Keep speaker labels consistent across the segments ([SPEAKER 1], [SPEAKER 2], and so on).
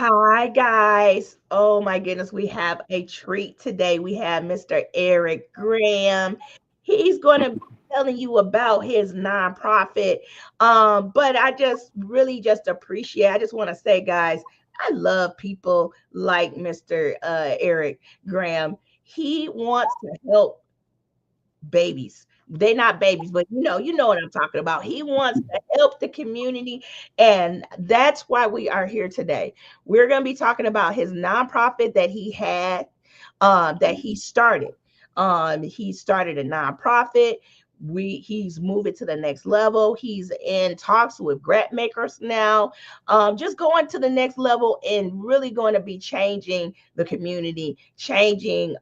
[SPEAKER 1] Hi, guys. Oh my goodness, we have a treat today. We have Mr. Eric Graham. He's going to be telling you about his nonprofit. But I just really just appreciate, I just want to say, guys, I love people like Mr. Eric Graham. He wants to help babies. They're not babies, but you know what I'm talking about. He wants to help the community, and that's why we are here today. We're going to be talking about his nonprofit that he had, that he started. He started a nonprofit. He's moving to the next level. He's in talks with grant makers now, just going to the next level and really going to be changing the community, changing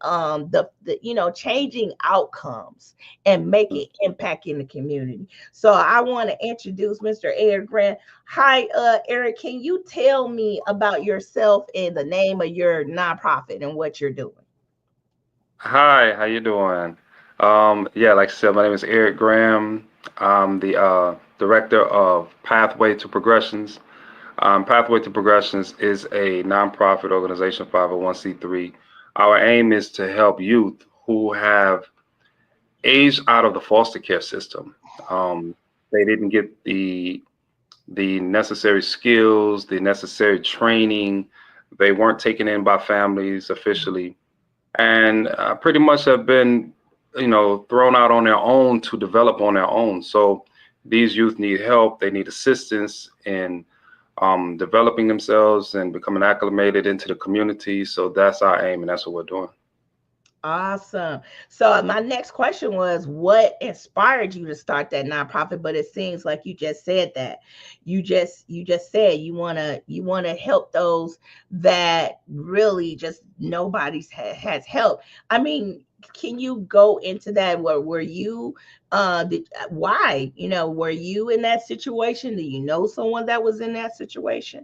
[SPEAKER 1] changing outcomes and making impact in the community. So I want to introduce Mr. Eric Grant. Hi, Eric, can you tell me about yourself and the name of your nonprofit and what you're doing?
[SPEAKER 2] Hi, how you doing? Yeah, like I said, my name is Eric Graham. I'm the director of Pathway to Progressions. Pathway to Progressions is a nonprofit organization, 501(c)(3). Our aim is to help youth who have aged out of the foster care system. They didn't get the necessary skills, the necessary training. They weren't taken in by families officially and pretty much have been, thrown out on their own to develop on their own. So these youth need help. They need assistance in developing themselves and becoming acclimated into the community. So that's our aim, and that's what we're doing.
[SPEAKER 1] Awesome. So my next question was, what inspired you to start that nonprofit? But it seems like you just said that. You just said you wanna help those that really just nobody's has help. I mean, can you go into that? Were you why? Were you in that situation? Do you know someone that was in that situation?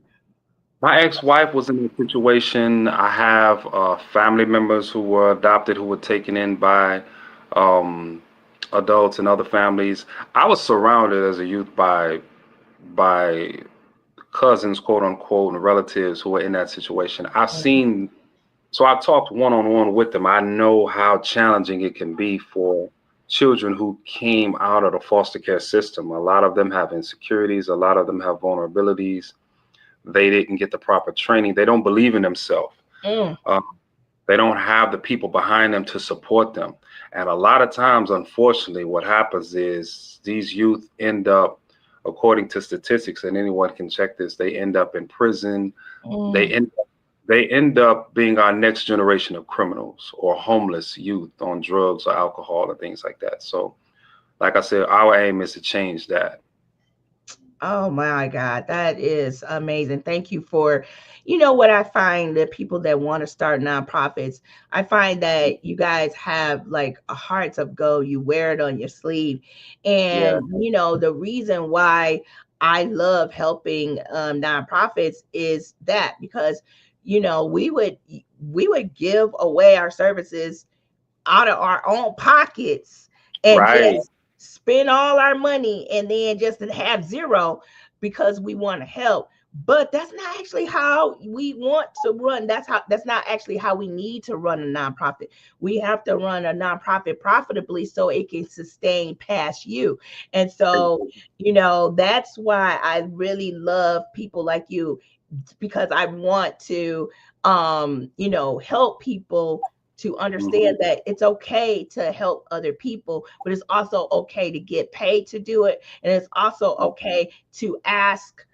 [SPEAKER 2] My ex-wife was in a situation. I have family members who were adopted, who were taken in by um, adults and other families. I was surrounded as a youth by cousins, quote unquote, and relatives who were in that situation. So I've talked one on one with them. I know how challenging it can be for children who came out of the foster care system. A lot of them have insecurities, a lot of them have vulnerabilities. They didn't get the proper training, they don't believe in themselves.
[SPEAKER 1] Mm,
[SPEAKER 2] Uh, they don't have the people behind them to support them. And a lot of times, unfortunately, what happens is these youth end up, according to statistics, and anyone can check this, they end up in prison. They
[SPEAKER 1] mm.
[SPEAKER 2] end they end up being our next generation of criminals or homeless youth on drugs or alcohol and things like that. So, like I said, our aim is to change that.
[SPEAKER 1] Oh my God, that is amazing. Thank you for, what I find that people that want to start nonprofits, I find that you guys have like a hearts of gold. You wear it on your sleeve.
[SPEAKER 2] Yeah,
[SPEAKER 1] And, the reason why I love helping nonprofits is that because, we would give away our services out of our own pockets and
[SPEAKER 2] right.
[SPEAKER 1] just spend all our money and then just have zero because we want to help. But that's not actually how we want to run. That's not actually how we need to run a nonprofit. We have to run a nonprofit profitably so it can sustain past you. And so, that's why I really love people like you, because I want to help people to
[SPEAKER 2] Mhm.
[SPEAKER 1] understand that it's okay to help other people, but it's also okay to get paid to do it. And it's also okay to ask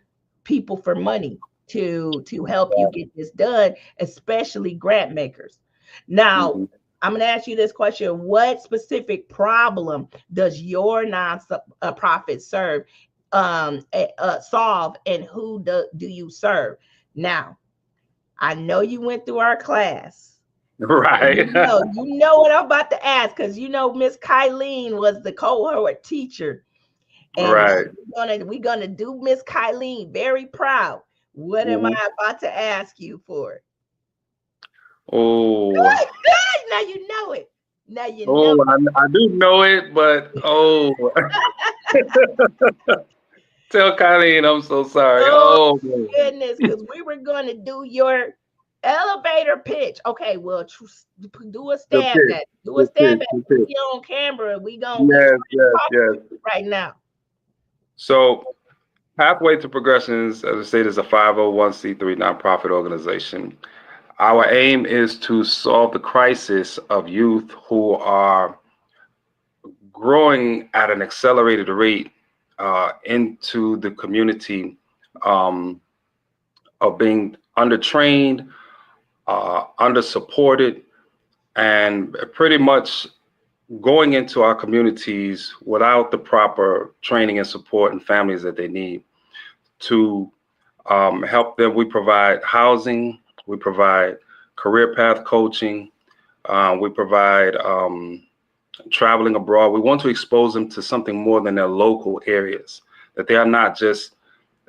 [SPEAKER 1] people for money to help you get this done, especially grant makers. Now,
[SPEAKER 2] Mhm.
[SPEAKER 1] I'm going to ask you this question. What specific problem does your non-profit solve, and who do you serve? Now, I know you went through our class.
[SPEAKER 2] Right.
[SPEAKER 1] You know what I'm about to ask, because Miss Kylene was the cohort teacher, and
[SPEAKER 2] Right.
[SPEAKER 1] we're gonna do Miss Kylene very proud. What am
[SPEAKER 2] Mhm.
[SPEAKER 1] I about to ask you for?
[SPEAKER 2] Oh,
[SPEAKER 1] Good, good. Now you know it. Now you know
[SPEAKER 2] I do know it, but oh, Tell Colleen I'm so sorry.
[SPEAKER 1] Oh
[SPEAKER 2] Oh man.
[SPEAKER 1] goodness, because we were going to do your elevator pitch. Okay, well, do a
[SPEAKER 2] The
[SPEAKER 1] stab
[SPEAKER 2] pitch.
[SPEAKER 1] at it. Do a
[SPEAKER 2] The
[SPEAKER 1] stab
[SPEAKER 2] pitch.
[SPEAKER 1] at
[SPEAKER 2] The
[SPEAKER 1] it.
[SPEAKER 2] pitch.
[SPEAKER 1] We on camera. We
[SPEAKER 2] Yes, yes,
[SPEAKER 1] talk
[SPEAKER 2] yes.
[SPEAKER 1] right now.
[SPEAKER 2] So Pathway to Progressions, as I said, is a 501c3 nonprofit organization. Our aim is to solve the crisis of youth who are growing at an accelerated rate into the community, um, of being undertrained, under supported, and pretty much going into our communities without the proper training and support and families that they need to help them. We provide housing, we provide career path coaching, we provide traveling abroad. We want to expose them to something more than their local areas, that they are not just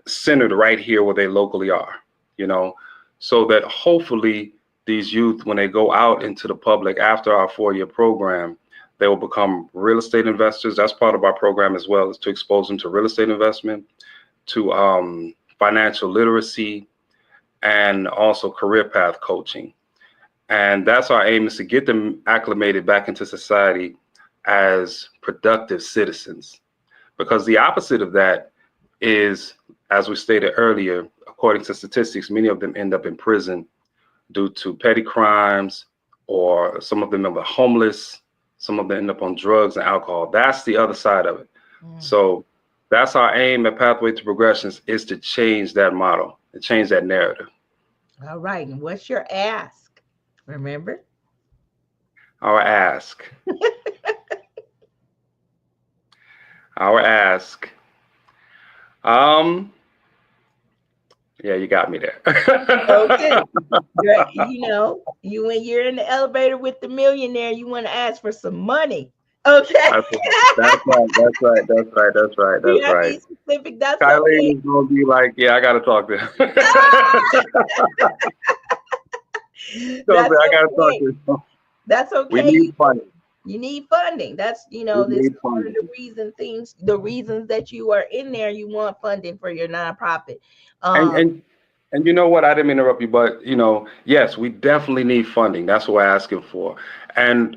[SPEAKER 2] centered right here where they locally are, you know, so that hopefully these youth, when they go out into the public after our 4-year program, they will become real estate investors. That's part of our program as well, is to expose them to real estate investment, to financial literacy, and also career path coaching. And that's our aim, is to get them acclimated back into society as productive citizens. Because the opposite of that is, as we stated earlier, according to statistics, many of them end up in prison due to petty crimes, or some of them are homeless, some of them end up on drugs and alcohol. That's the other side of it. So that's our aim at Pathway to Progressions, is to change that model and change that narrative.
[SPEAKER 1] All right. And what's your ask? Remember?
[SPEAKER 2] Our ask. Our ask. Yeah, you got me there.
[SPEAKER 1] Okay. You know, when you're in the elevator with the millionaire, you want to ask for some money. Okay.
[SPEAKER 2] That's right. That's right. That's right. That's right.
[SPEAKER 1] You
[SPEAKER 2] That's
[SPEAKER 1] have to
[SPEAKER 2] right.
[SPEAKER 1] be specific. That's
[SPEAKER 2] Kylie
[SPEAKER 1] okay.
[SPEAKER 2] is gonna be like, yeah, I gotta talk to him.
[SPEAKER 1] That's
[SPEAKER 2] I gotta talk
[SPEAKER 1] okay.
[SPEAKER 2] to him.
[SPEAKER 1] That's
[SPEAKER 2] We
[SPEAKER 1] okay.
[SPEAKER 2] need funding.
[SPEAKER 1] You need funding. That's,
[SPEAKER 2] We
[SPEAKER 1] this is
[SPEAKER 2] need
[SPEAKER 1] part of
[SPEAKER 2] funding.
[SPEAKER 1] the reasons that you are in there. You want funding for your nonprofit.
[SPEAKER 2] And you know what? I didn't interrupt you, but yes, we definitely need funding. That's what we're asking for. And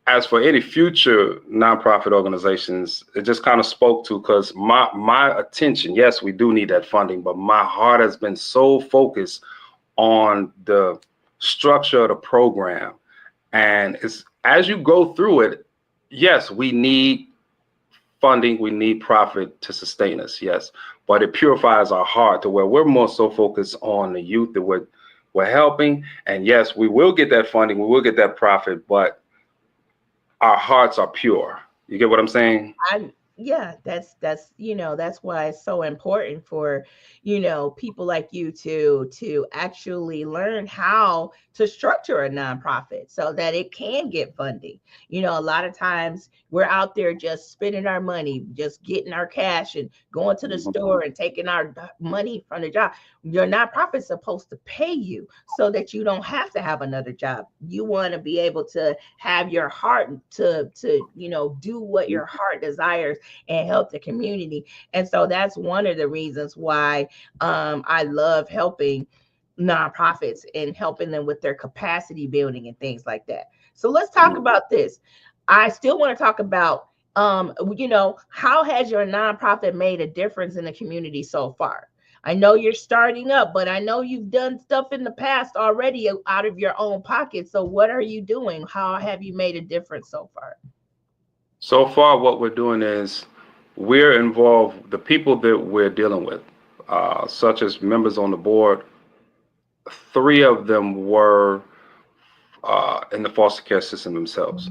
[SPEAKER 2] as for any future nonprofit organizations, it just kind of spoke to, because my attention, yes, we do need that funding, but my heart has been so focused on the structure of the program. And it's, as you go through it, yes, we need funding, we need profit to sustain us, yes, but it purifies our heart to where we're more so focused on the youth that we're helping. And yes, we will get that funding, we will get that profit, but our hearts are pure. You get what I'm saying?
[SPEAKER 1] Yeah, that's that's why it's so important for people like you to actually learn how to structure a nonprofit so that it can get funding. A lot of times we're out there just spending our money, just getting our cash and going to the store and taking our money from the job. Your nonprofit's supposed to pay you so that you don't have to have another job. You want to be able to have your heart to do what your heart desires and help the community. And so that's one of the reasons why I love helping nonprofits and helping them with their capacity building and things like that. So let's talk about this. I still want to talk about how has your nonprofit made a difference in the community so far? I know you're starting up, but I know you've done stuff in the past already out of your own pocket. So what are you doing? How have you made a difference so far?
[SPEAKER 2] So far, what we're doing is we're involved, the people that we're dealing with, such as members on the board, 3 of them were in the foster care system themselves.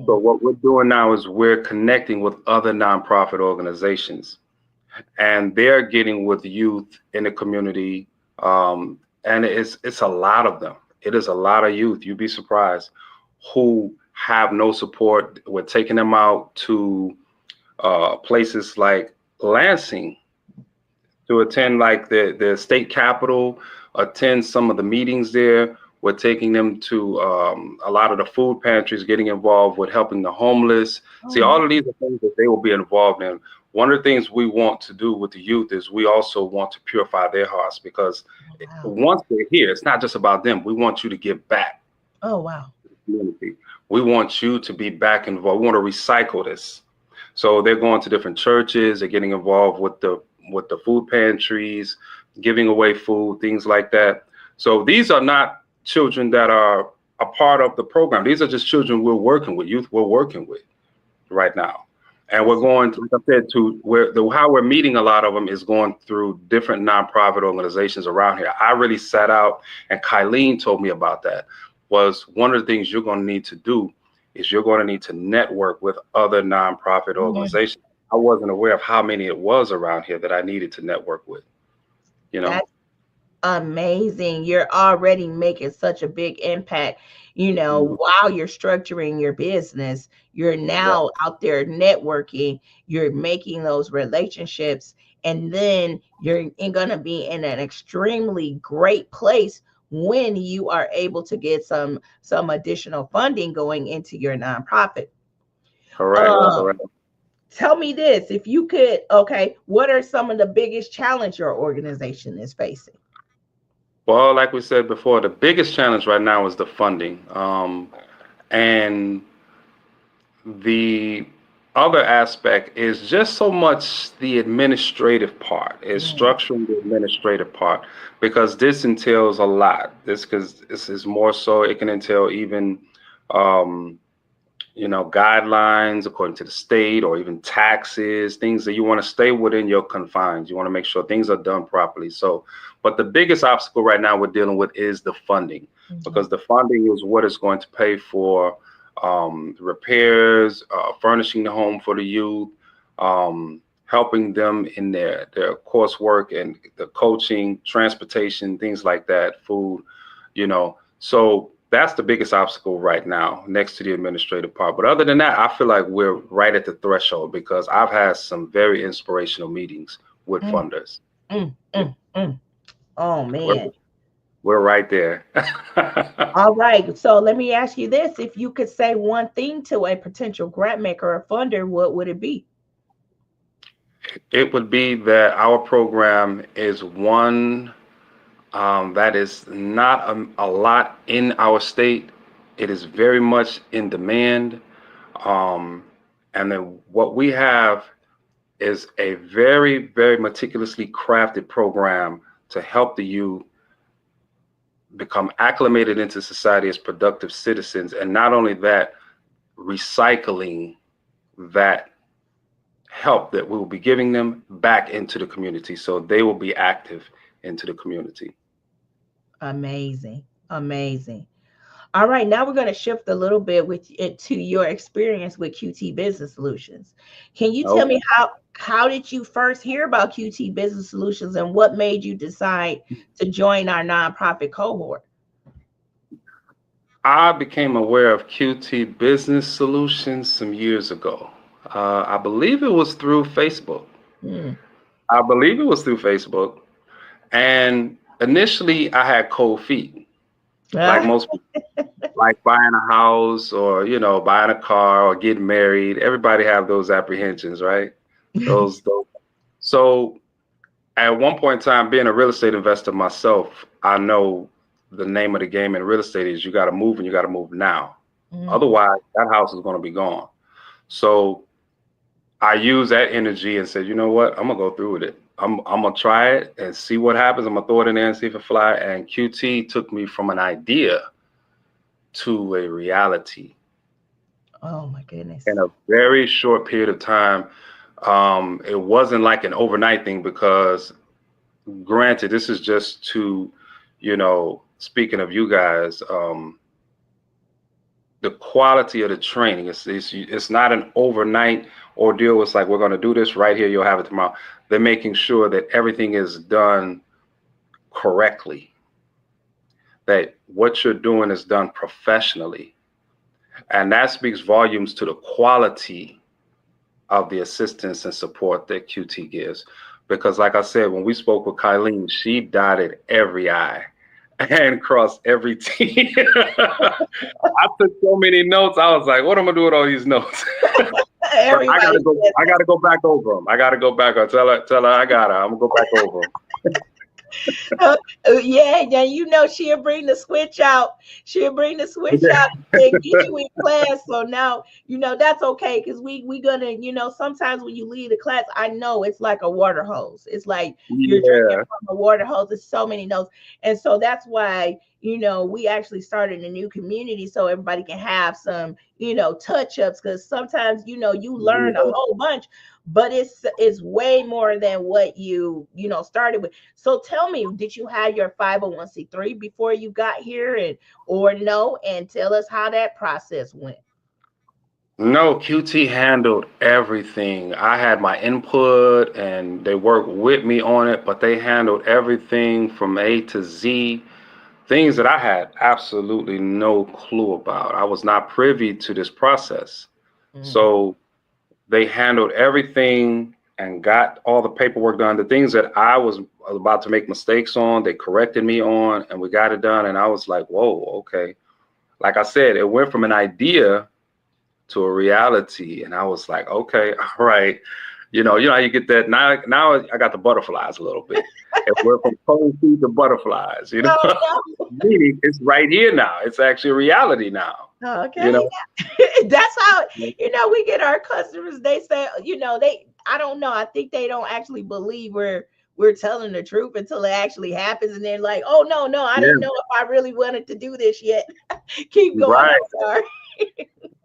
[SPEAKER 2] So what we're doing now is we're connecting with other nonprofit organizations, and they're getting with youth in the community. And it's a lot of them. It is a lot of youth. You'd be surprised, who have no support. We're taking them out to places like Lansing to attend like the state capitol, attend some of the meetings there. We're taking them to a lot of the food pantries, getting involved with helping the homeless. See,
[SPEAKER 1] Oh,
[SPEAKER 2] all of these are things that they will be involved in. One of the things we want to do with the youth is we also want to purify their hearts, because
[SPEAKER 1] wow.
[SPEAKER 2] once they're here, it's not just about them. We want you to give back
[SPEAKER 1] Oh, wow.
[SPEAKER 2] to the community. We want you to be back involved. We want to recycle this. So they're going to different churches. They're getting involved with the food pantries, giving away food, things like that. So these are not children that are a part of the program. These are just children we're working with, youth we're working with right now. And we're going to, like I said, to where how we're meeting a lot of them is going through different nonprofit organizations around here. I really sat out, and Kylene told me about that. Was one of the things you're going to need to do is you're going to need to network with other nonprofit
[SPEAKER 1] Mhm.
[SPEAKER 2] organizations. I wasn't aware of how many it was around here that I needed to network with, you know?
[SPEAKER 1] That's amazing. You're already making such a big impact.
[SPEAKER 2] Mhm.
[SPEAKER 1] While you're structuring your business, you're
[SPEAKER 2] Yeah,
[SPEAKER 1] now out there networking, you're making those relationships, and then you're going to be in an extremely great place when you are able to get some additional funding going into your nonprofit.
[SPEAKER 2] correct,
[SPEAKER 1] Um,
[SPEAKER 2] correct.
[SPEAKER 1] Tell me this, if you could, okay, what are some of the biggest challenge your organization is facing?
[SPEAKER 2] Well, like we said before, the biggest challenge right now is the funding. And the other aspect is just so much the administrative part, is
[SPEAKER 1] Mm,
[SPEAKER 2] structuring the administrative part, because this entails a lot. Because this is more so, it can entail even, um, guidelines according to the state, or even taxes, things that you want to stay within your confines. You want to make sure things are done properly. So, but the biggest obstacle right now we're dealing with is the funding,
[SPEAKER 1] mhm,
[SPEAKER 2] because the funding is what is going to pay for repairs, furnishing the home for the youth, helping them in their coursework and the coaching, transportation, things like that, food, So that's the biggest obstacle right now, next to the administrative part. But other than that, I feel like we're right at the threshold, because I've had some very inspirational meetings with
[SPEAKER 1] mm,
[SPEAKER 2] funders.
[SPEAKER 1] mm,
[SPEAKER 2] Yeah,
[SPEAKER 1] mm. Oh
[SPEAKER 2] we're,
[SPEAKER 1] man.
[SPEAKER 2] we're right there.
[SPEAKER 1] All right. So let me ask you this. If you could say one thing to a potential grant maker or funder, what would it be?
[SPEAKER 2] It would be that our program is one that is not a lot in our state. It is very much in demand. Um, and then what we have is a very, very meticulously crafted program to help the youth become acclimated into society as productive citizens. And not only that, recycling that help that we will be giving them back into the community, so they will be active into the community.
[SPEAKER 1] Amazing. Amazing. All right, now we're going to shift a little bit with it to your experience with QT Business Solutions. Can you tell me
[SPEAKER 2] Okay.
[SPEAKER 1] how did you first hear about QT Business Solutions and what made you decide to join our nonprofit cohort?
[SPEAKER 2] I became aware of QT Business Solutions some years ago. I believe it was through Facebook.
[SPEAKER 1] Mm.
[SPEAKER 2] I believe it was through Facebook. And initially, I had cold feet, like
[SPEAKER 1] Ah,
[SPEAKER 2] most people, like buying a house, or buying a car, or getting married. Everybody have those apprehensions, right? Those. So at one point in time, being a real estate investor myself, I know the name of the game in real estate is you got to move, and you got to move now.
[SPEAKER 1] mm,
[SPEAKER 2] Otherwise, that house is going to be gone. So I used that energy and said, you know what? I'm gonna go through with it. I'm gonna try it and see what happens. I'm gonna throw it in there and see if it fly. And QT took me from an idea to a reality
[SPEAKER 1] oh my goodness.
[SPEAKER 2] in a very short period of time. It wasn't like an overnight thing, because granted, this is just to, speaking of you guys, the quality of the training. It's not an overnight ordeal. It's like, we're going to do this right here. You'll have it tomorrow. They're making sure that everything is done correctly, that what you're doing is done professionally. And that speaks volumes to the quality of the assistance and support that QT gives. Because like I said, when we spoke with Kylene, she dotted every I. and cross every T. I took so many notes. I was like, what am I doing with all these notes? But I
[SPEAKER 1] Everybody
[SPEAKER 2] gotta go.
[SPEAKER 1] says
[SPEAKER 2] I gotta go back over them. I gotta go back. Tell her I got her. I'm gonna go back over them.
[SPEAKER 1] yeah, yeah, you know she'll bring the switch out. She'll bring the switch out and get you in class. So now you know that's okay because we gonna sometimes when you leave the class, I know it's like a water hose. It's like you're drinking
[SPEAKER 2] Yeah.
[SPEAKER 1] from a water hose. There's so many notes, and so that's why we actually started a new community so everybody can have some touch ups because sometimes you learn a
[SPEAKER 2] Yeah.
[SPEAKER 1] whole bunch, but it's way more than what you started with. So tell me, did you have your 501c3 before you got here or no? And tell us how that process went.
[SPEAKER 2] No, QT handled everything. I had my input and they worked with me on it, but they handled everything from A to Z, things that I had absolutely no clue about. I was not privy to this process.
[SPEAKER 1] Mm,
[SPEAKER 2] So they handled everything and got all the paperwork done. The things that I was about to make mistakes on, they corrected me on, and we got it done. And I was like, whoa, okay. Like I said, it went from an idea to a reality, and I was like, okay, all right. How you get that now. Now I got the butterflies a little bit. It went from cold feet to butterflies.
[SPEAKER 1] oh
[SPEAKER 2] Meaning it's right here now. It's actually a reality now.
[SPEAKER 1] no.
[SPEAKER 2] You
[SPEAKER 1] Okay.
[SPEAKER 2] know.
[SPEAKER 1] That's how we get our customers. They say, they I don't know. I think they don't actually believe we're telling the truth until it actually happens. And they're like, oh no, I didn't
[SPEAKER 2] Yeah.
[SPEAKER 1] know if I really wanted to do this yet. Keep going.
[SPEAKER 2] Right.
[SPEAKER 1] I'm sorry.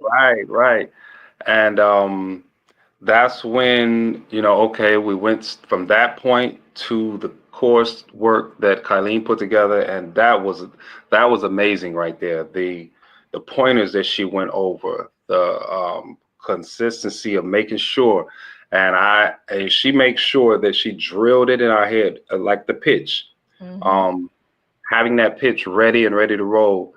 [SPEAKER 2] Right. Right. And that's when, okay, we went from that point to the course work that Kylene put together, and that was amazing right there. The pointers that she went over, the consistency of making sure, and she makes sure that she drilled it in our head, like the pitch,
[SPEAKER 1] Mhm.
[SPEAKER 2] um, having that pitch ready and ready to roll.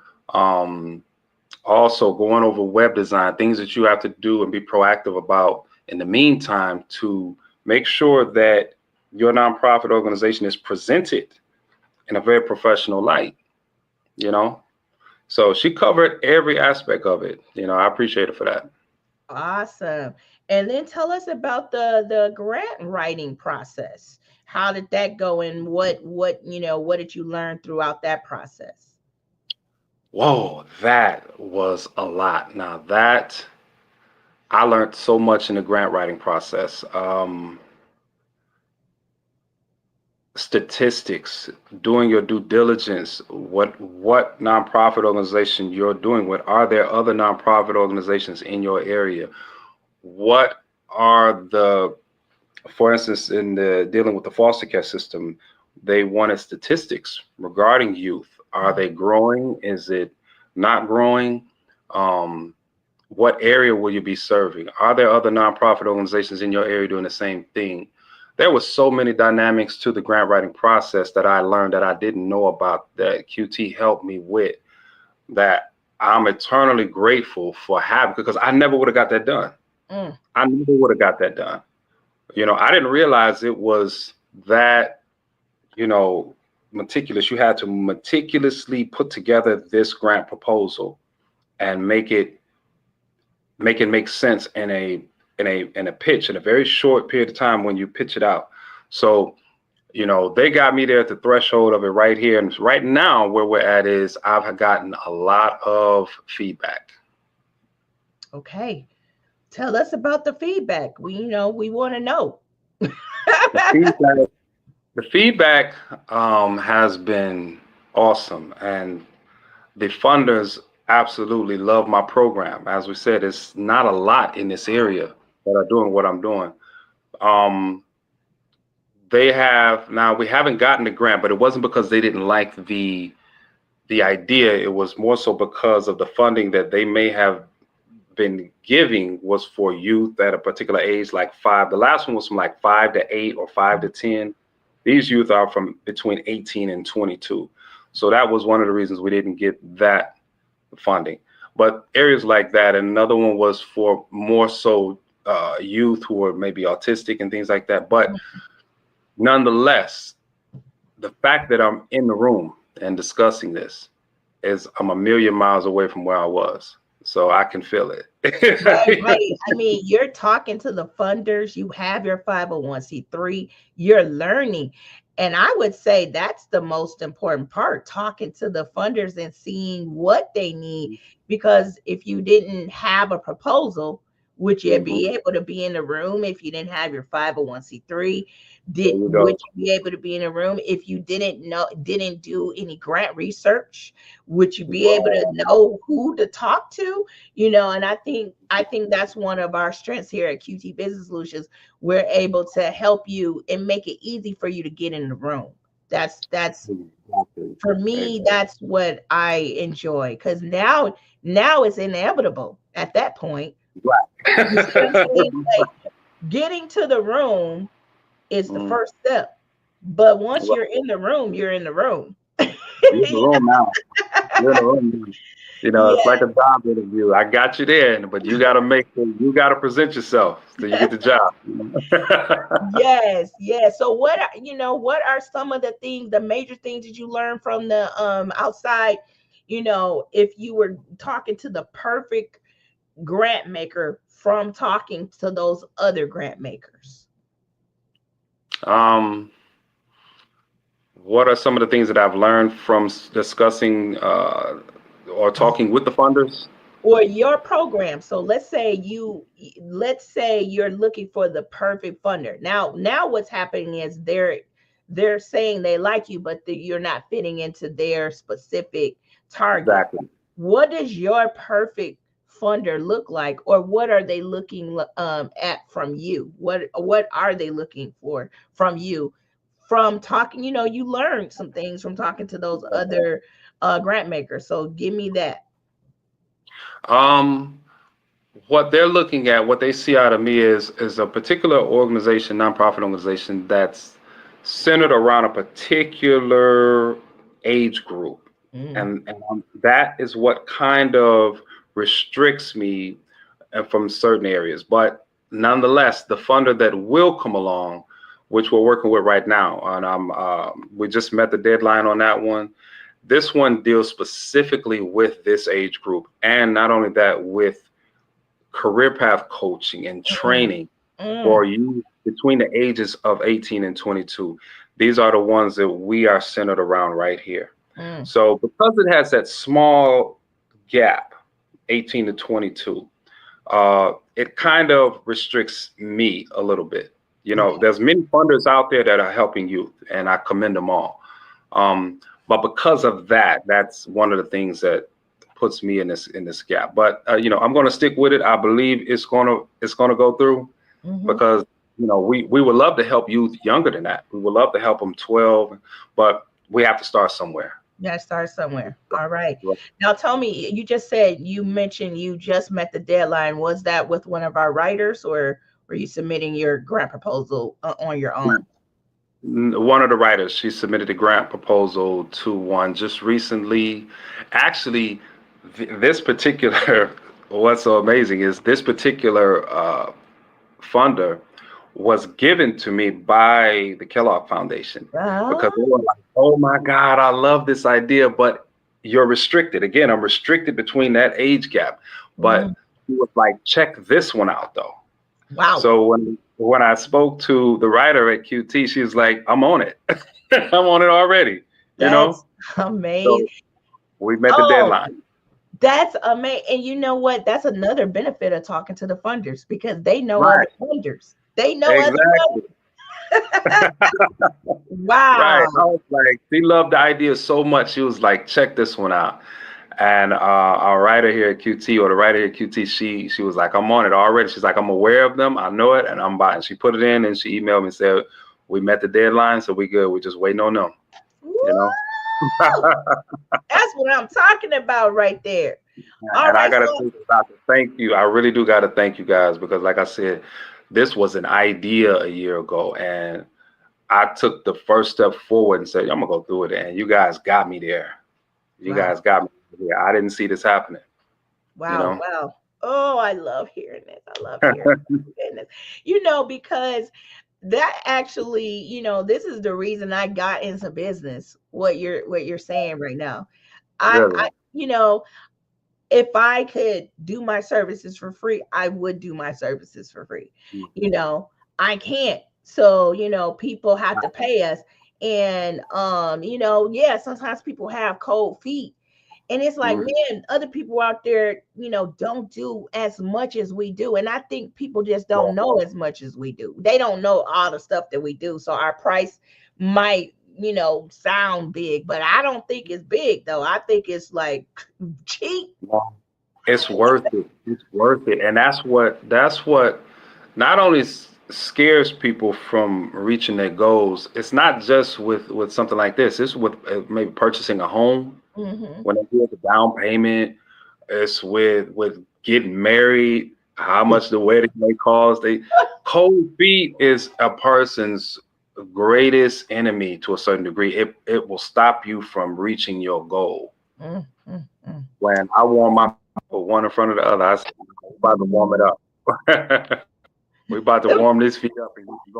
[SPEAKER 2] Also going over web design, things that you have to do and be proactive about in the meantime to make sure that your nonprofit organization is presented in a very professional light, you know? So she covered every aspect of it. I appreciate her for that.
[SPEAKER 1] Awesome. And then tell us about the grant writing process. How did that go and what did you learn throughout that process?
[SPEAKER 2] Whoa, that was a lot. Now that I learned so much in the grant writing process. Statistics, doing your due diligence, what nonprofit organization you're doing with. Are there other nonprofit organizations in your area? What are for instance, in the dealing with the foster care system, they wanted statistics regarding youth. Are they growing? Is it not growing? Um, what area will you be serving? Are there other nonprofit organizations in your area doing the same thing? There was so many dynamics to the grant writing process that I learned that I didn't know about, that QT helped me with, that I'm eternally grateful for having, because I never would have got that done.
[SPEAKER 1] Mm,
[SPEAKER 2] I never would have got that done. I didn't realize it was that, you know, meticulous. You had to meticulously put together this grant proposal and make sense in a pitch in a very short period of time when you pitch it out. So, they got me there at the threshold of it right here. And right now where we're at is I've gotten a lot of feedback.
[SPEAKER 1] okay. Tell us about the feedback. We want to know.
[SPEAKER 2] The feedback, the feedback has been awesome. And the funders absolutely love my program. As we said, it's not a lot in this area that are doing what I'm doing. Um, we haven't gotten the grant, but it wasn't because they didn't like the idea. It was more so because of the funding that they may have been giving was for youth at a particular age, like five. The last one was from like 5 to 8 or 5 to 10. These youth are from between 18 and 22. So that was one of the reasons we didn't get that funding. But areas like that, and another one was for more so youth who are maybe autistic and things like that. But nonetheless, the fact that I'm in the room, and discussing this, is I'm a million miles away from where I was. So I can feel
[SPEAKER 1] Right,
[SPEAKER 2] it.
[SPEAKER 1] right. I mean, you're talking to the funders, you have your 501c3, you're learning. And I would say that's the most important part, talking to the funders and seeing what they need. Because if you didn't have a proposal, would you
[SPEAKER 2] Mhm.
[SPEAKER 1] be able to be in the room if you didn't have your 501c3?
[SPEAKER 2] There you
[SPEAKER 1] Would
[SPEAKER 2] go.
[SPEAKER 1] you be able to be in a room if you didn't do any grant research? Would you be able to know who to talk to? And I think that's one of our strengths here at QT Business Solutions. We're able to help you and make it easy for you to get in the room. That's
[SPEAKER 2] Exactly.
[SPEAKER 1] for me,
[SPEAKER 2] Exactly.
[SPEAKER 1] that's what I enjoy, because now it's inevitable at that point. You see what I'm saying? Like, getting to the room is the
[SPEAKER 2] Mm,
[SPEAKER 1] first step. But once you're
[SPEAKER 2] right.
[SPEAKER 1] in the room, you're in the room.
[SPEAKER 2] You're in the room now. You're in the room now. It's
[SPEAKER 1] Yeah.
[SPEAKER 2] like a job interview. I got you there, but you got to you got to present yourself so you get the job.
[SPEAKER 1] Yes, yes. So what are some of the major things that you learned from the outside, if you were talking to the perfect grant maker from talking to those other grant makers?
[SPEAKER 2] um, what are some of the things that I've learned from discussing or talking with the funders?
[SPEAKER 1] Or your program. So let's say you're looking for the perfect funder. Now what's happening is they're saying they like you, but you're not fitting into their specific target.
[SPEAKER 2] Exactly.
[SPEAKER 1] What does your perfect funder look like, or what are they looking at from you? What are they looking for from you, from talking? You learned some things from talking to those other grant makers. So give me that.
[SPEAKER 2] Um, what they're looking at, what they see out of me is a particular organization, nonprofit organization that's centered around a particular age group,
[SPEAKER 1] Mm.
[SPEAKER 2] and that is what kind of restricts me from certain areas. But nonetheless, the funder that will come along, which we're working with right now, and we just met the deadline on that one. This one deals specifically with this age group, and not only that, with career path coaching and
[SPEAKER 1] Mm.
[SPEAKER 2] training
[SPEAKER 1] Mm.
[SPEAKER 2] for you between the ages of 18 and 22. These are the ones that we are centered around right here.
[SPEAKER 1] Mm.
[SPEAKER 2] So because it has that small gap, 18 to 22, it kind of restricts me a little bit.
[SPEAKER 1] Yeah.
[SPEAKER 2] There's many funders out there that are helping youth, and I commend them all. But because of that, that's one of the things that puts me in this gap. But I'm going to stick with it. I believe it's gonna go through,
[SPEAKER 1] Hmm.
[SPEAKER 2] because we would love to help youth younger than that. We would love to help them 12, but we have to start somewhere.
[SPEAKER 1] You gotta start somewhere. All right. Now tell me, you mentioned you just met the deadline. Was that with one of our writers, or were you submitting your grant proposal on your own?
[SPEAKER 2] One of the writers, she submitted a grant proposal to one just recently. Actually, this particular, what's so amazing is this particular funder was given to me by the Kellogg Foundation,
[SPEAKER 1] Ah.
[SPEAKER 2] because they were like, "Oh my God, I love this idea, but you're restricted." Again, I'm restricted between that age gap.
[SPEAKER 1] Mm.
[SPEAKER 2] But he was like, "Check this one out, though."
[SPEAKER 1] Wow.
[SPEAKER 2] So when I spoke to the writer at QT, she was like, "I'm on it. I'm on it already." You know.
[SPEAKER 1] That's amazing.
[SPEAKER 2] So we met the
[SPEAKER 1] Oh,
[SPEAKER 2] deadline.
[SPEAKER 1] that's amazing. And you know what? That's another benefit of talking to the funders, because they know other
[SPEAKER 2] Right.
[SPEAKER 1] funders. They know other
[SPEAKER 2] Exactly.
[SPEAKER 1] funders.
[SPEAKER 2] Right.
[SPEAKER 1] Wow.
[SPEAKER 2] I was like, she loved the idea so much. She was like, "Check this one out." And our writer here at QT, or the writer here at QT, she was like, "I'm on it already." She's like, "I'm aware of them. I know it, and I'm buying." She put it in, and she emailed me and said, "We met the deadline, so we good. We're just waiting on them." You know.
[SPEAKER 1] Woo! That's what I'm talking about right there. All
[SPEAKER 2] And I
[SPEAKER 1] right.
[SPEAKER 2] gotta
[SPEAKER 1] So,
[SPEAKER 2] thank you. I really do gotta thank you guys, because, like I said, this was an idea a year ago, and I took the first step forward and said, "I'm gonna go through it," and you guys got me there. You
[SPEAKER 1] wow.
[SPEAKER 2] guys got me there. I didn't see this happening. You
[SPEAKER 1] Wow.
[SPEAKER 2] know.
[SPEAKER 1] Wow. Oh, I love hearing this. I love hearing this. Because that actually, this is the reason I got into business. What you're saying right now. I
[SPEAKER 2] Really?
[SPEAKER 1] if I could do my services for free, I would do my services for free. You
[SPEAKER 2] Mhm.
[SPEAKER 1] know, I can't. So, people have to pay us. And yeah, sometimes people have cold feet. And it's like,
[SPEAKER 2] Mhm.
[SPEAKER 1] man, other people out there, don't do as much as we do. And I think people just don't know as much as we do. They don't know all the stuff that we do. So our price might, sound big, but I don't think it's big though. I think it's like cheap.
[SPEAKER 2] Well, it's worth it. It's worth it. And that's what not only scares people from reaching their goals. It's not just with something like this. It's with maybe purchasing a home
[SPEAKER 1] Hmm.
[SPEAKER 2] when they do the down payment. It's with getting married, how much the wedding may cost. They cold feet is a person's greatest enemy to a certain degree. It will stop you from reaching your goal.
[SPEAKER 1] Mm, mm, mm.
[SPEAKER 2] When I warm my put one in front of the other, I said, "We're about to warm it up. We're about to warm this feet up and get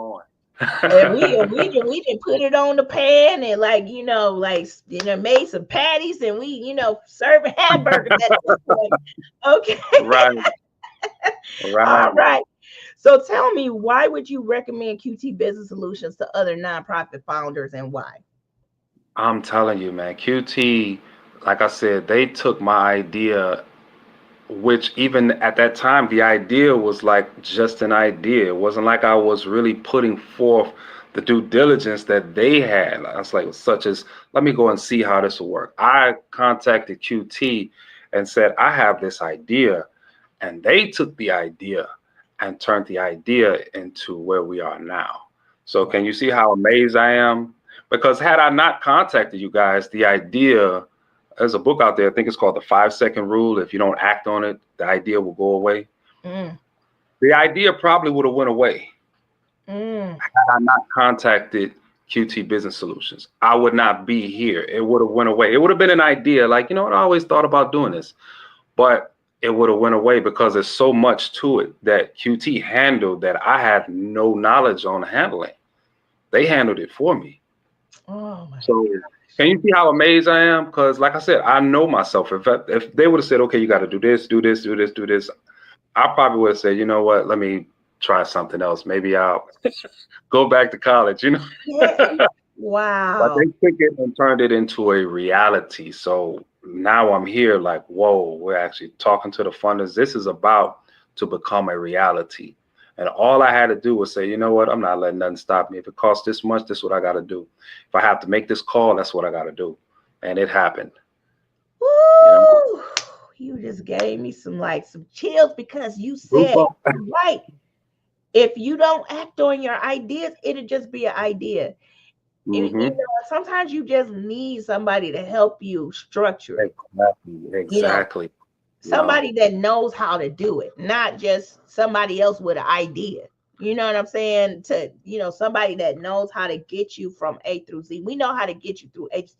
[SPEAKER 1] And we
[SPEAKER 2] going."
[SPEAKER 1] we didn't we didn't put it on the pan and made some patties and we serving hamburgers at this point. Okay.
[SPEAKER 2] Right,
[SPEAKER 1] All
[SPEAKER 2] right.
[SPEAKER 1] right. So tell me, why would you recommend QT Business Solutions to other nonprofit founders and why?
[SPEAKER 2] I'm telling you, man, QT, like I said, they took my idea, which even at that time, the idea was like just an idea. It wasn't like I was really putting forth the due diligence that they had. I was like, such as, let me go and see how this will work. I contacted QT and said, I have this idea. And they took the idea and turned the idea into where we are now. So can
[SPEAKER 1] Wow.
[SPEAKER 2] you see how amazed I am? Because had I not contacted you guys, the idea, there's a book out there, I think it's called The 5 Second Rule. If you don't act on it, the idea will go away.
[SPEAKER 1] Mm,
[SPEAKER 2] The idea probably would have went away
[SPEAKER 1] mm,
[SPEAKER 2] had I not contacted QT Business Solutions. I would not be here. It would have went away. It would have been an idea like, I always thought about doing this. But it would have went away because there's so much to it that QT handled that I had no knowledge on handling. They handled it for me.
[SPEAKER 1] oh my
[SPEAKER 2] So
[SPEAKER 1] gosh.
[SPEAKER 2] can you see how amazed I am? Because like I said, I know myself. If they would have said, okay, you got to do this, do this, do this, do this, I probably would have said, you know what, let me try something else. Maybe I'll go back to college.
[SPEAKER 1] Yeah.
[SPEAKER 2] But they
[SPEAKER 1] Wow.
[SPEAKER 2] took it and turned it into a reality. So now I'm here like, whoa, we're actually talking to the funders. This is about to become a reality. And all I had to do was say, you know what? I'm not letting nothing stop me. If it costs this much, this is what I got to do. If I have to make this call, that's what I got to do. And it happened, you know.
[SPEAKER 1] Woo! You just gave me some chills because you said
[SPEAKER 2] Goosebumps.
[SPEAKER 1] right. If you don't act on your ideas, it'll just be an idea. And,
[SPEAKER 2] Mm-hmm.
[SPEAKER 1] sometimes you just need somebody to help you structure it.
[SPEAKER 2] Exactly.
[SPEAKER 1] You know,
[SPEAKER 2] Exactly. You know.
[SPEAKER 1] somebody that knows how to do it, not just somebody else with an idea. You know what I'm saying? Somebody that knows how to get you from A through Z. We know how to get you through H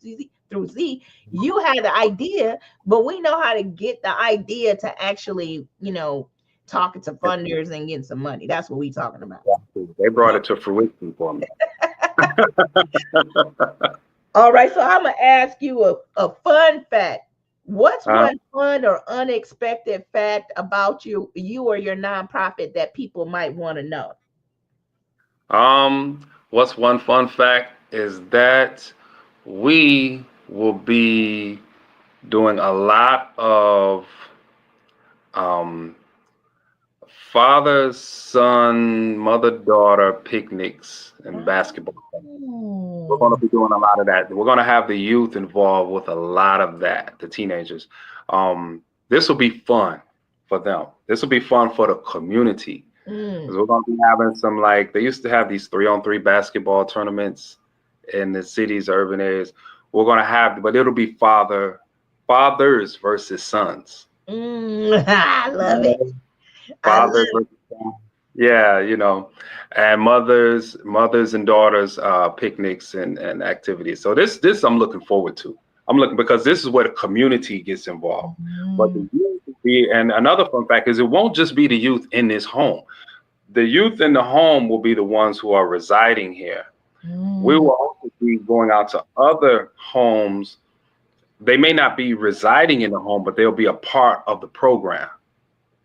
[SPEAKER 1] through Z. You had the idea, but we know how to get the idea to actually, talking to funders and getting some money. That's what we talking about.
[SPEAKER 2] Exactly. They brought it to fruition for me.
[SPEAKER 1] All right, so I'm gonna ask you a fun fact. What's
[SPEAKER 2] Uh,
[SPEAKER 1] one fun or unexpected fact about you or your nonprofit that people might want to know?
[SPEAKER 2] what's one fun fact is that we will be doing a lot of um, father, son, mother, daughter picnics and basketball. We're going to
[SPEAKER 1] Oh.
[SPEAKER 2] be doing a lot of that. We're going to have the youth involved with a lot of that, the teenagers. This will be fun for them. This will be fun for the community.
[SPEAKER 1] Mm.
[SPEAKER 2] Because we're going to be having some, like, they used to have these 3-on-3 basketball tournaments in the cities, urban areas. We're going to have, but it'll be fathers versus sons.
[SPEAKER 1] I love it. I love
[SPEAKER 2] Fathers versus sons. Yeah, and mothers and daughters picnics and activities. So this I'm looking forward to. I'm looking because this is where the community gets involved. But
[SPEAKER 1] it.
[SPEAKER 2] the youth will be, and another fun fact is it won't just be the youth in this home. the youth in the home will be the ones who are residing here. We
[SPEAKER 1] Mm,
[SPEAKER 2] will also be going out to other homes. They may not be residing in the home, but they'll be a part of the program.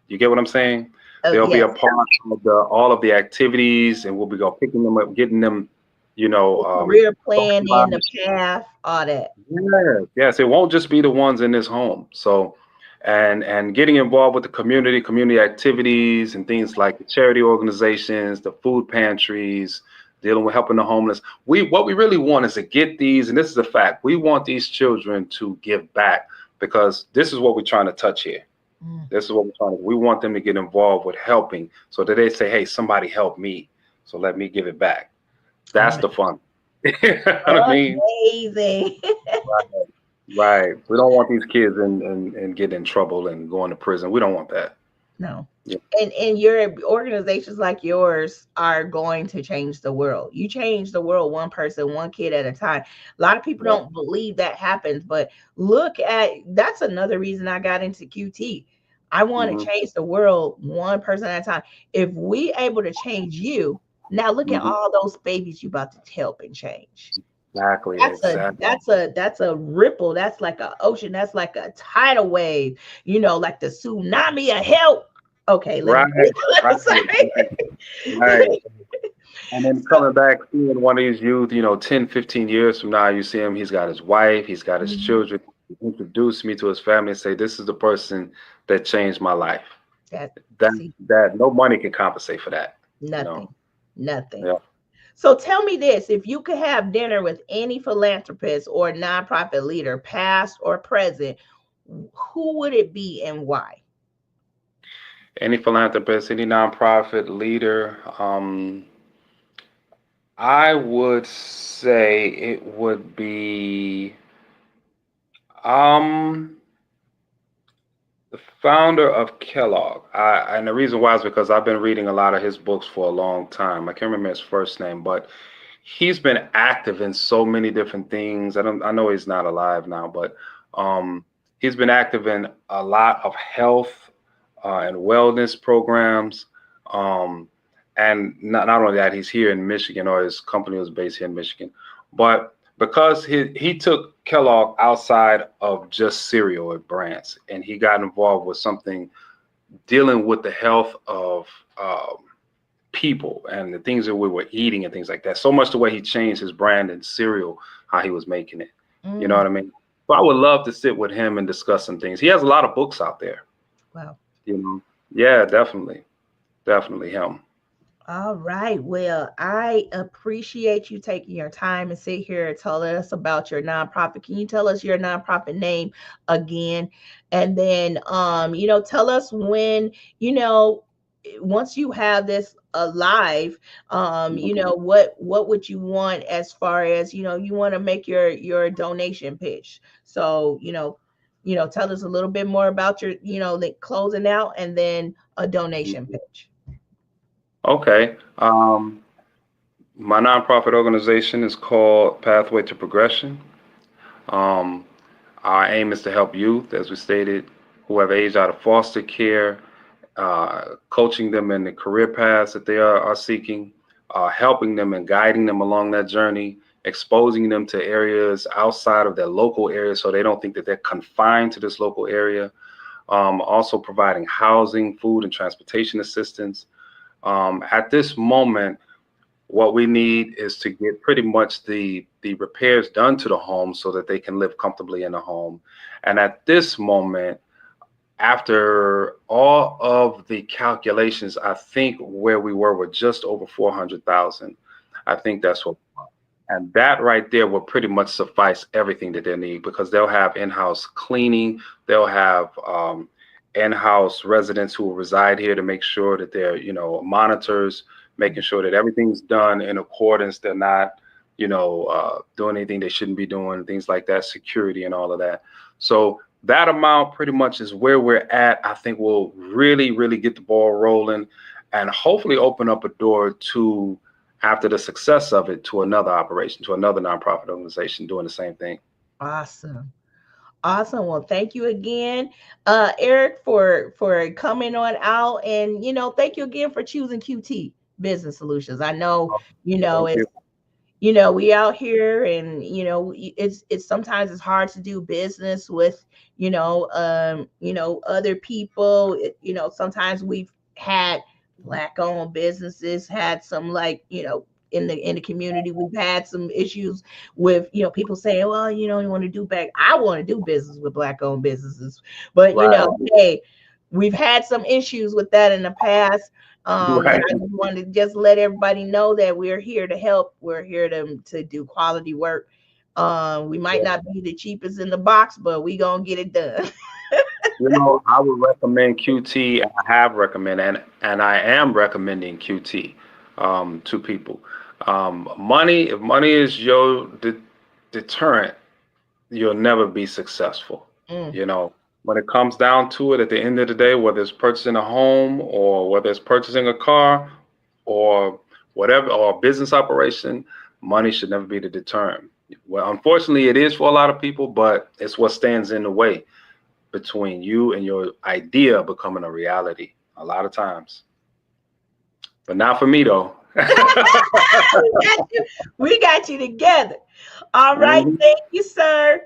[SPEAKER 2] You get what I'm saying?
[SPEAKER 1] oh,
[SPEAKER 2] They'll be a
[SPEAKER 1] yes.
[SPEAKER 2] part of the all of the activities, and we'll be go picking them up, getting them, you know,
[SPEAKER 1] The career planning, the
[SPEAKER 2] socialized.
[SPEAKER 1] path, all that.
[SPEAKER 2] Yes, yes, it won't just be the ones in this home. So, and getting involved with the community activities and things like the charity organizations, the food pantries, dealing with helping the homeless. What we really want is to get these, and this is a fact. We want these children to give back because this is what we're trying to touch here.
[SPEAKER 1] Mm,
[SPEAKER 2] This is what we're trying to. We want them to get involved with helping, so that they say, "Hey, somebody help me, so let me give it back." That's
[SPEAKER 1] ama-
[SPEAKER 2] the fun. You know what I mean?
[SPEAKER 1] amazing.
[SPEAKER 2] Right. Right. We don't want these kids and getting in trouble and going to prison. We don't want that.
[SPEAKER 1] No.
[SPEAKER 2] Yeah.
[SPEAKER 1] And your organizations like yours are going to change the world. You change the world one person, one kid at a time. A lot of people
[SPEAKER 2] Yeah.
[SPEAKER 1] don't believe that happens, but look at that's another reason I got into QT. I want to
[SPEAKER 2] Hmm.
[SPEAKER 1] change the world one person at a time. If we able to change you, now look at
[SPEAKER 2] Hmm.
[SPEAKER 1] all those babies you about to help and change.
[SPEAKER 2] Exactly.
[SPEAKER 1] That's a
[SPEAKER 2] Exactly.
[SPEAKER 1] that's a ripple. That's like an ocean. That's like a tidal wave. Like the tsunami of help. Okay, let
[SPEAKER 2] Right.
[SPEAKER 1] me
[SPEAKER 2] Right.
[SPEAKER 1] sorry.
[SPEAKER 2] Right. And then
[SPEAKER 1] So,
[SPEAKER 2] coming back, seeing one of these youth, 10, 15 years from now, you see him, he's got his wife, he's got his
[SPEAKER 1] mhm,
[SPEAKER 2] children. He introduce me to his family and say, this is the person that changed my life.
[SPEAKER 1] that
[SPEAKER 2] That
[SPEAKER 1] see
[SPEAKER 2] that no money can compensate for that, you know.
[SPEAKER 1] nothing, nothing.
[SPEAKER 2] Yeah.
[SPEAKER 1] So tell me this: if you could have dinner with any philanthropist or nonprofit leader, past or present, who would it be and why?
[SPEAKER 2] Any philanthropist, any nonprofit leader, I would say it would be um the founder of Kellogg. And the reason why is because I've been reading a lot of his books for a long time. I can't remember his first name, but he's been active in so many different things. I know he's not alive now, but um he's been active in a lot of health and wellness programs. Um, and not only that, he's here in Michigan, or his company was based here in Michigan. But because he took Kellogg outside of just cereal at brands, and he got involved with something dealing with the health of people and the things that we were eating and things like that. So much the way he changed his brand and cereal, how he was making it. You know
[SPEAKER 1] Mm,
[SPEAKER 2] what I mean? So I would love to sit with him and discuss some things. He has a lot of books out there.
[SPEAKER 1] wow.
[SPEAKER 2] You know, yeah, definitely, definitely him.
[SPEAKER 1] All right. Well, I appreciate you taking your time and sit here and tell us about your nonprofit. Can you tell us your nonprofit name again? And then, tell us when, once you have this alive,
[SPEAKER 2] Mhm.
[SPEAKER 1] what would you want as far as, you want to make your donation pitch. So, tell us a little bit more about your, like closing out and then a donation pitch.
[SPEAKER 2] Okay. My nonprofit organization is called Pathway to Progression. Um, our aim is to help youth, as we stated, who have aged out of foster care, coaching them in the career paths that they are seeking, helping them and guiding them along that journey, exposing them to areas outside of their local area so they don't think that they're confined to this local area. Also providing housing, food, and transportation assistance. At this moment, what we need is to get pretty much the repairs done to the home so that they can live comfortably in the home. And at this moment, after all of the calculations, I think where we were just over 400,000. I think that's what, and that right there will pretty much suffice everything that they need because they'll have in-house cleaning, they'll have in-house residents who will reside here to make sure that they're, monitors, making sure that everything's done in accordance. They're not, doing anything they shouldn't be doing, things like that, security and all of that. So that amount pretty much is where we're at. I think we'll really, really get the ball rolling and hopefully open up a door to, after the success of it, to another operation, to another nonprofit organization doing the same thing.
[SPEAKER 1] Awesome. Awesome. Well, thank you again, Eric, for coming on out, and thank you again for choosing QT Business Solutions. I know,
[SPEAKER 2] Thank
[SPEAKER 1] it's
[SPEAKER 2] you.
[SPEAKER 1] we out here, and it's sometimes it's hard to do business with other people. Sometimes we've had black owned businesses, had some, like, in the community, we've had some issues with people saying, well, you want to do back, I want to do business with black owned businesses, but
[SPEAKER 2] Right.
[SPEAKER 1] hey, we've had some issues with that in the past. And
[SPEAKER 2] Right.
[SPEAKER 1] I just wanted to just let everybody know that we're here to help. We're here to do quality work. We might not be the cheapest in the box, but we gonna get it done.
[SPEAKER 2] I would recommend QT. I have recommended, and I am recommending QT to people. If money is your deterrent, you'll never be successful.
[SPEAKER 1] Mm.
[SPEAKER 2] When it comes down to it, at the end of the day, whether it's purchasing a home or whether it's purchasing a car or whatever, or a business operation, money should never be the deterrent. Well, unfortunately, it is for a lot of people, but it's what stands in the way between you and your idea becoming a reality a lot of times. But not for me, though.
[SPEAKER 1] We got you together. All right.
[SPEAKER 2] Mhm.
[SPEAKER 1] Thank you, sir.